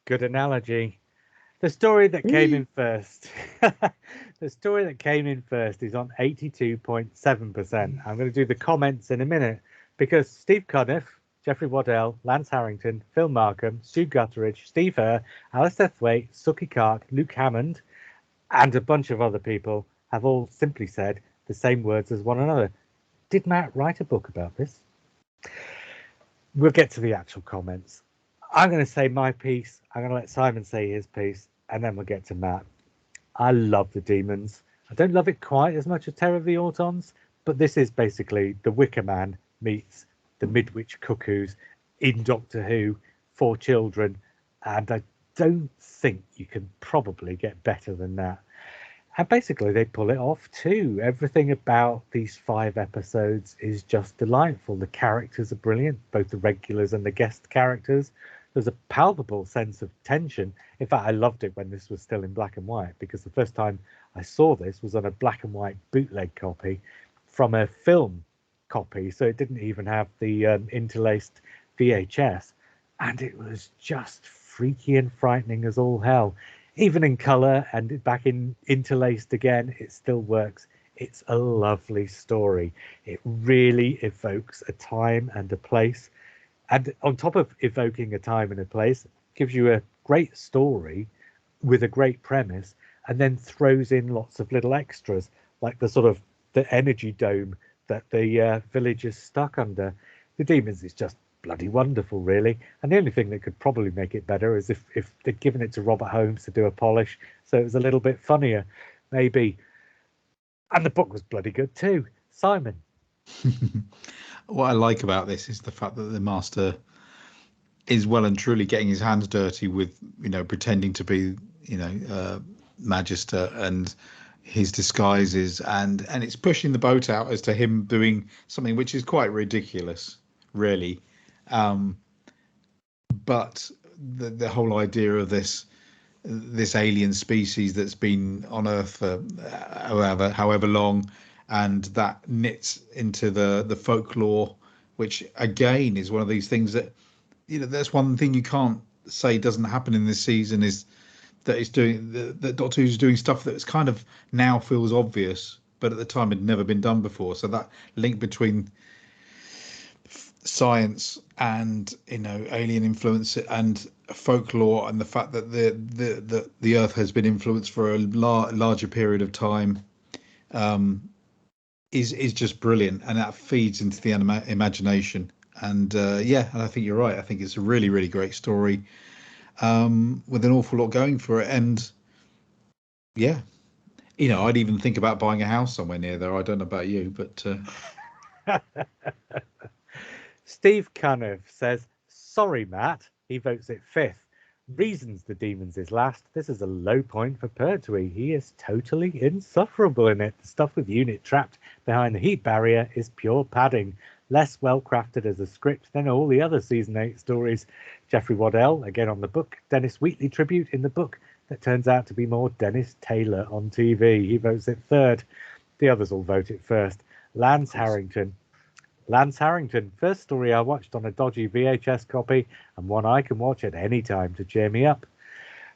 Good analogy. The story that came in first. The story that came in first is on 82.7%. I'm going to do the comments in a minute because Steve Cunniff, Jeffrey Waddell, Lance Harrington, Phil Markham, Stu Gutteridge, Steve Herr, Alistair Thwaite, Suki Kark, Luke Hammond, and a bunch of other people have all simply said the same words as one another. Did Matt write a book about this? We'll get to the actual comments. I'm going to say my piece. I'm going to let Simon say his piece, and then we'll get to Matt. I love the Demons. I don't love it quite as much as Terror of the Autons, but this is basically the Wicker Man meets the Midwich Cuckoos in Doctor Who for children, and I don't think you can probably get better than that. And basically, they pull it off too. Everything about these 5 episodes is just delightful. The characters are brilliant, both the regulars and the guest characters. There's a palpable sense of tension. In fact, I loved it when this was still in black and white, because the first time I saw this was on a black and white bootleg copy from a film copy. So it didn't even have the interlaced VHS. And it was just freaky and frightening as all hell. Even in colour and back in interlaced again, it still works. It's a lovely story. It really evokes a time and a place. And on top of evoking a time and a place, gives you a great story with a great premise, and then throws in lots of little extras, like the sort of the energy dome that the village is stuck under. The Demons is just bloody wonderful, really. And the only thing that could probably make it better is if they'd given it to Robert Holmes to do a polish, so it was a little bit funnier, maybe. And the book was bloody good too. Simon. What I like about this is the fact that the master is well and truly getting his hands dirty with, pretending to be, Magister and his disguises, and it's pushing the boat out as to him doing something which is quite ridiculous, really. But the whole idea of this alien species that's been on Earth for however long, and that knits into the folklore, which again is one of these things that, that's one thing you can't say doesn't happen in this season, is that it's doing that Doctor Who's doing stuff that's kind of now feels obvious, but at the time had never been done before. So that link between science and alien influence and folklore, and the fact that the Earth has been influenced for a larger period of time, is just brilliant, and that feeds into the imagination. And and I think you're right. I think it's a really, really great story, with an awful lot going for it. And I'd even think about buying a house somewhere near there. I don't know about you, but Steve Cunniff says, sorry, Matt. He votes it fifth. Reasons the Demons is last. This is a low point for Pertwee. He is totally insufferable in it. The stuff with Unit trapped behind the heat barrier is pure padding. Less well crafted as a script than all the other season 8 stories. Jeffrey Waddell, again on the book. Dennis Wheatley tribute in the book that turns out to be more Dennis Taylor on TV. He votes it third. The others all vote it first. Lance Harrington, first story I watched on a dodgy VHS copy, and one I can watch at any time to cheer me up.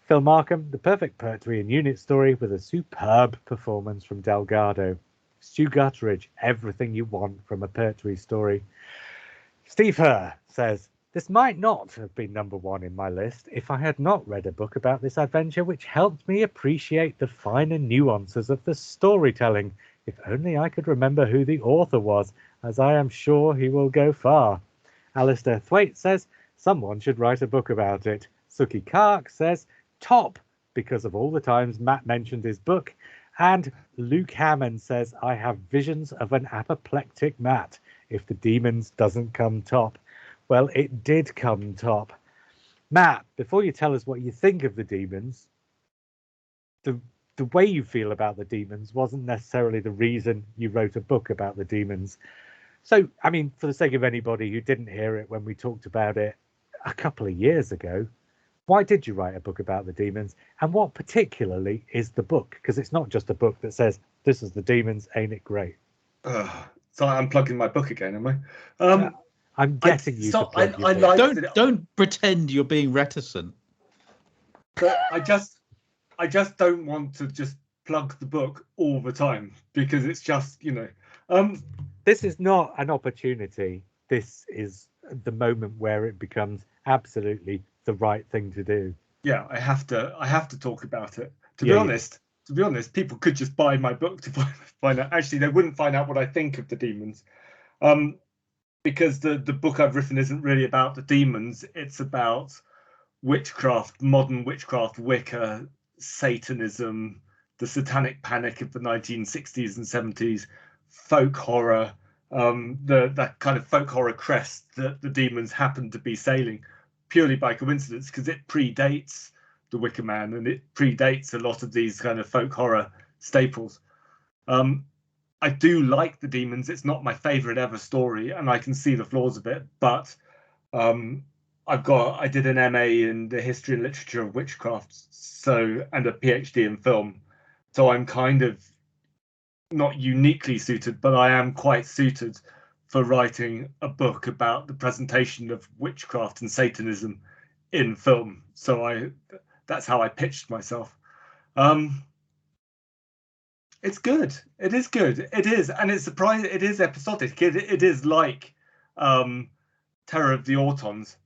Phil Markham, the perfect Pertwee and Unit story with a superb performance from Delgado. Stu Gutteridge, everything you want from a Pertwee story. Steve Herr says, this might not have been number one in my list if I had not read a book about this adventure which helped me appreciate the finer nuances of the storytelling. If only I could remember who the author was, as I am sure he will go far. Alistair Thwaite says, someone should write a book about it. Suki Kark says, top, because of all the times Matt mentioned his book. And Luke Hammond says, I have visions of an apoplectic Matt if the Demons doesn't come top. Well, it did come top. Matt, before you tell us what you think of the Demons, the way you feel about the Demons wasn't necessarily the reason you wrote a book about the Demons. So, I mean, for the sake of anybody who didn't hear it when we talked about it a couple of years ago, why did you write a book about the Demons? And what particularly is the book? Because it's not just a book that says, this is the Demons, ain't it great? So I'm plugging my book again, am I? I'm getting you to plug your book. Don't pretend you're being reticent. But I just don't want to just plug the book all the time, because it's just, This is not an opportunity. This is the moment where it becomes absolutely the right thing to do. Yeah, I have to talk about it. To be honest, people could just buy my book to find out. Actually, they wouldn't find out what I think of the Demons, because the book I've written isn't really about the Demons. It's about witchcraft, modern witchcraft, Wicca, Satanism, the Satanic Panic of the 1960s and 70s, folk horror, that kind of folk horror crest that the Demons happen to be sailing purely by coincidence, because it predates the Wicker Man and it predates a lot of these kind of folk horror staples. I do like the Demons. It's not my favorite ever story, and I can see the flaws of it, but I did an MA in the history and literature of witchcraft, and a PhD in film. So I'm kind of not uniquely suited, but I am quite suited for writing a book about the presentation of witchcraft and Satanism in film. So that's how I pitched myself. It's good. It is good. It is, and it's surprising. It is episodic. It is like 10 Terror of the Autons,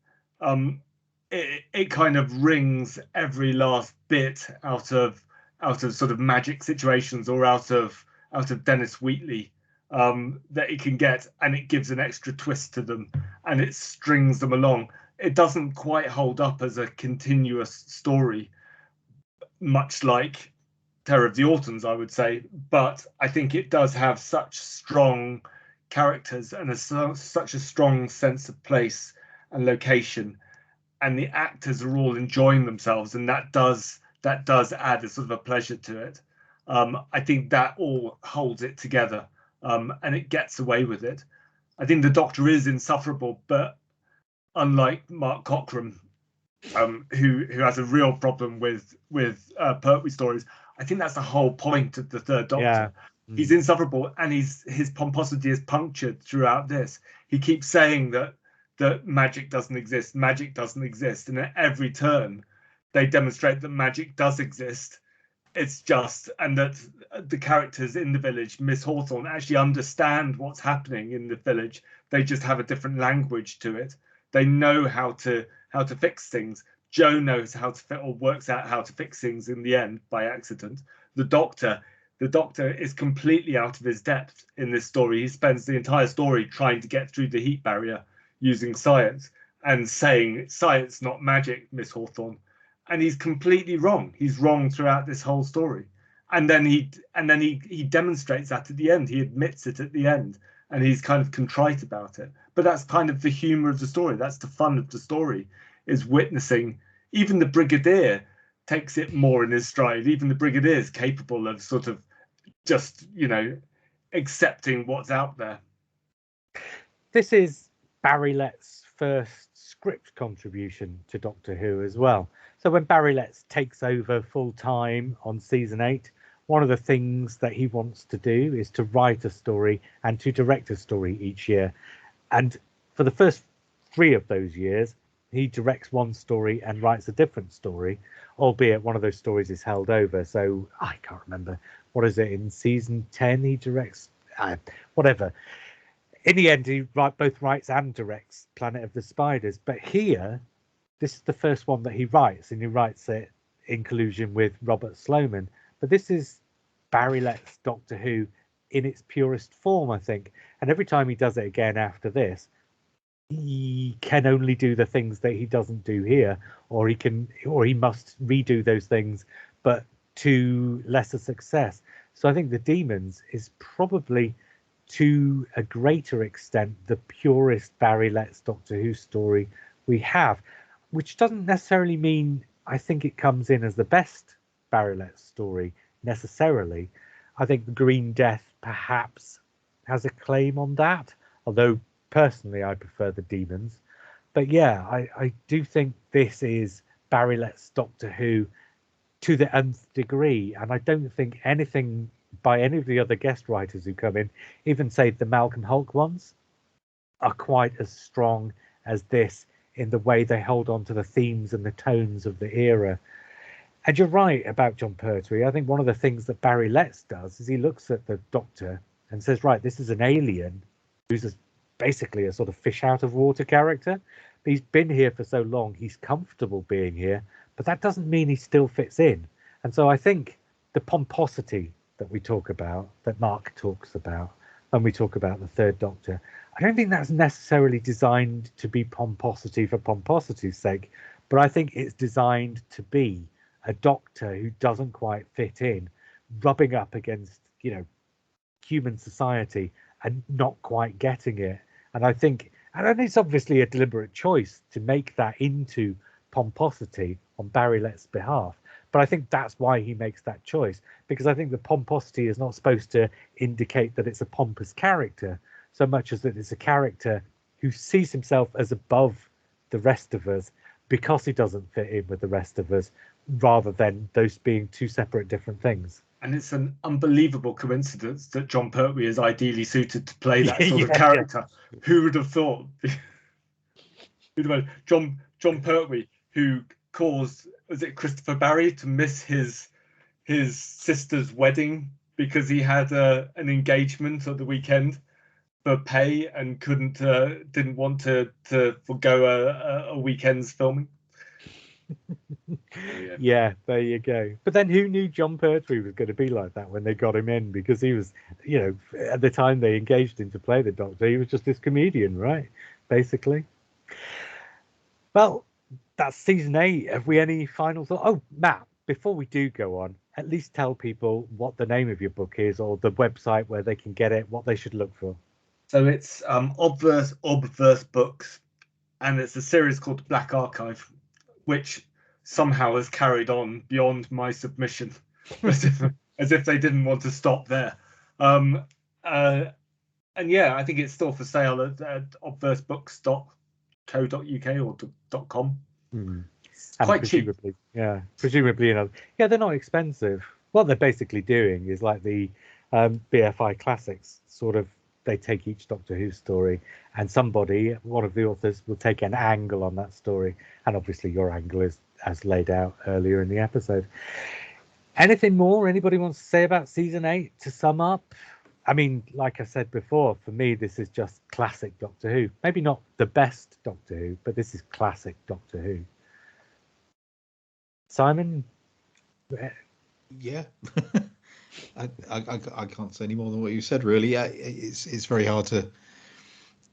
it kind of wrings every last bit out of sort of magic situations, or out of Dennis Wheatley, that it can get, and it gives an extra twist to them, and it strings them along. It doesn't quite hold up as a continuous story, much like Terror of the Autons, I would say, but I think it does have such strong characters and such a strong sense of place and location, and the actors are all enjoying themselves, and that does add a sort of a pleasure to it. I think that all holds it together, and it gets away with it. I think the Doctor is insufferable, but unlike Mark Cockram, who has a real problem with Pertwee stories, I think that's the whole point of the Third Doctor. Yeah. He's insufferable, and his pomposity is punctured throughout this. He keeps saying that magic doesn't exist, and at every turn they demonstrate that magic does exist. It's just, and that the characters in the village, Miss Hawthorne, actually understand what's happening in the village. They just have a different language to it. They know how to fix things. Jo knows how to or works out how to fix things in the end by accident. The Doctor is completely out of his depth in this story. He spends the entire story trying to get through the heat barrier using science and saying science, not magic, Miss Hawthorne. And he's completely wrong. He's wrong throughout this whole story. And then he demonstrates that at the end. He admits it at the end, and he's kind of contrite about it. But that's kind of the humor of the story. That's the fun of the story, is witnessing. Even the Brigadier takes it more in his stride. Even the Brigadier is capable of sort of just, accepting what's out there. This is Barry Lett's first script contribution to Doctor Who as well. So when Barry Letts takes over full time on season 8, one of the things that he wants to do is to write a story and to direct a story each year. And for the first 3 of those years, he directs one story and writes a different story, albeit one of those stories is held over. So I can't remember. What is it? In season 10, he directs whatever. In the end, he both writes and directs Planet of the Spiders. But here, this is the first one that he writes, and he writes it in collusion with Robert Sloman. But this is Barry Lett's Doctor Who in its purest form, I think. And every time he does it again after this, he can only do the things that he doesn't do here, or he must redo those things, but to lesser success. So I think The Demons is probably, to a greater extent, the purest Barry Lett's Doctor Who story we have, which doesn't necessarily mean I think it comes in as the best Barry Lett's story necessarily. I think The Green Death perhaps has a claim on that, although personally I prefer The Demons. But yeah, I do think this is Barry Lett's Doctor Who to the nth degree, and I don't think anything by any of the other guest writers who come in, even say the Malcolm Hulke ones, are quite as strong as this in the way they hold on to the themes and the tones of the era. And you're right about Jon Pertwee. I think one of the things that Barry Letts does is he looks at the Doctor and says, right, this is an alien who's basically a sort of fish out of water character. But he's been here for so long, he's comfortable being here, but that doesn't mean he still fits in. And so I think the pomposity that we talk about, that Mark talks about when we talk about the Third Doctor, I don't think that's necessarily designed to be pomposity for pomposity's sake, but I think it's designed to be a Doctor who doesn't quite fit in, rubbing up against, human society and not quite getting it. And I think it's obviously a deliberate choice to make that into pomposity on Barry Lett's behalf. But I think that's why he makes that choice, because I think the pomposity is not supposed to indicate that it's a pompous character, so much as that it's a character who sees himself as above the rest of us because he doesn't fit in with the rest of us, rather than those being two separate different things. And it's an unbelievable coincidence that Jon Pertwee is ideally suited to play that sort of character. Yeah. Who would have thought? Jon Pertwee, who caused, was it Christopher Barry to miss his sister's wedding because he had an engagement at the weekend, for pay and didn't want to forgo a weekend's filming. Yeah, there you go. But then who knew Jon Pertwee was going to be like that when they got him in? Because he was, at the time they engaged him to play the Doctor, he was just this comedian, right? Basically. Well, that's season 8. Have we any final thoughts? Oh, Matt, before we do go on, at least tell people what the name of your book is, or the website where they can get it, what they should look for. So it's Obverse Books, and it's a series called The Black Archive, which somehow has carried on beyond my submission, as if they didn't want to stop there. And yeah, I think it's still for sale at obversebooks.co.uk or .com. It's quite cheap. Presumably, they're not expensive. What they're basically doing is like the BFI classics, sort of. They take each Doctor Who story, and one of the authors, will take an angle on that story, and obviously your angle is as laid out earlier in the episode. Anything more anybody wants to say about season 8 to sum up? I mean, like I said before, for me this is just classic Doctor Who. Maybe not the best Doctor Who, but this is classic Doctor Who. Simon? Yeah. I can't say any more than what you said, really. It's very hard to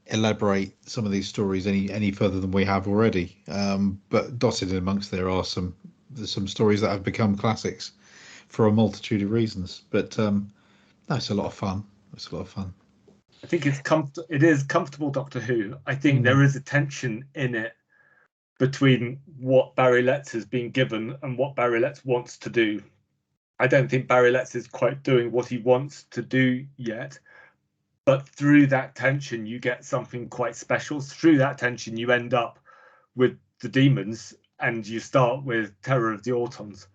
elaborate some of these stories any further than we have already. But dotted in amongst there's some stories that have become classics for a multitude of reasons. But that's a lot of fun. It's a lot of fun. I think it is comfortable Doctor Who. I think there is a tension in it between what Barry Letts has been given and what Barry Letts wants to do. I don't think Barry Letts is quite doing what he wants to do yet, but through that tension you get something quite special. Through that tension you end up with the demons, and you start with Terror of the Autons.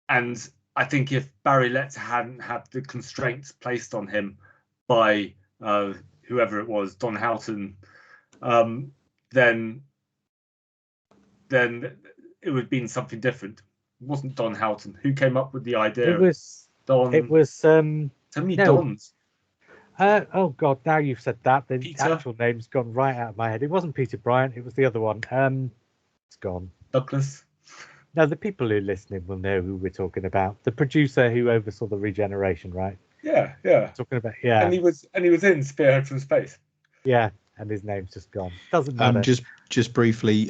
And I think if Barry Letts hadn't had the constraints placed on him by whoever it was, Don Houghton, then it would have been something different. It wasn't Don Houghton who came up with the idea. It was Don. It was so many Dons. Oh God! Now you've said that, the actual name's gone right out of my head. It wasn't Peter Bryant. It was the other one. It's gone. Douglas. Now the people who are listening will know who we're talking about. The producer who oversaw the regeneration, right? Yeah. Talking about And he was in Spearhead from Space. Yeah, and his name's just gone. Doesn't matter. Just briefly,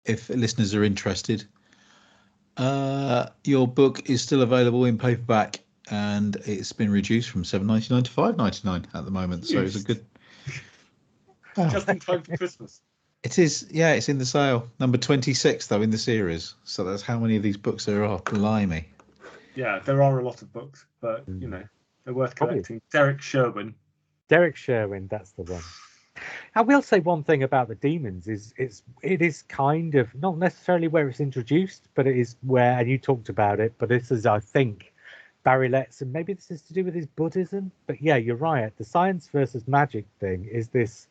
if listeners are interested, your book is still available in paperback, and it's been reduced from $7.99 to $5.99 at the moment. So it's a good. Just in time for Christmas. It is, yeah. It's in the sale. Number 26 though in the series. So that's how many of these books there are. Blimey. Yeah, there are a lot of books, but they're worth collecting. Derek Sherwin, that's the one. I will say one thing about the demons is it is kind of not necessarily where it's introduced, but it is where, and you talked about it, but this is, I think, Barry Letts, and maybe this is to do with his Buddhism, but yeah, you're right. The science versus magic thing is this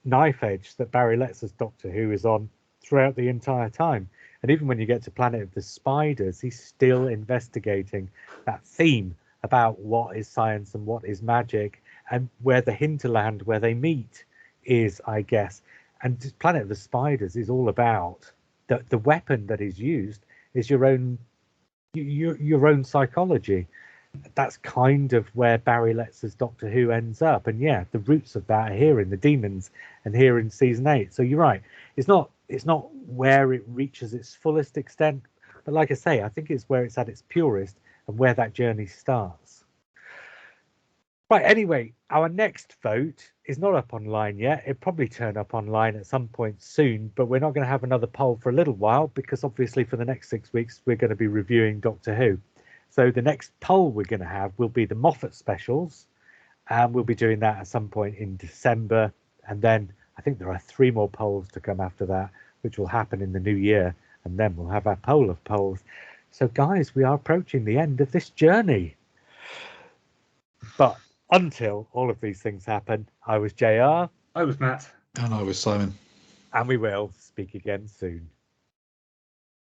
knife edge that Barry Letts as Doctor Who is on throughout the entire time. And even when you get to Planet of the Spiders, he's still investigating that theme about what is science and what is magic, and where the hinterland where they meet is, I guess. And Planet of the Spiders is all about the weapon that is used is your own psychology. That's kind of where Barry Letts as Doctor Who ends up. And yeah, the roots of that are here in the demons and here in season 8. So you're right. It's not where it reaches its fullest extent, but like I say, I think it's where it's at its purest and where that journey starts. Right, anyway, our next vote is not up online yet. It'll probably turn up online at some point soon, but we're not going to have another poll for a little while because obviously for the next 6 weeks we're going to be reviewing Doctor Who. So the next poll we're going to have will be the Moffat specials, and we'll be doing that at some point in December. And then I think there are 3 more polls to come after that, which will happen in the new year, and then we'll have our poll of polls. So guys, we are approaching the end of this journey. But until all of these things happen, I was JR. I was Matt. And I was Simon. And we will speak again soon.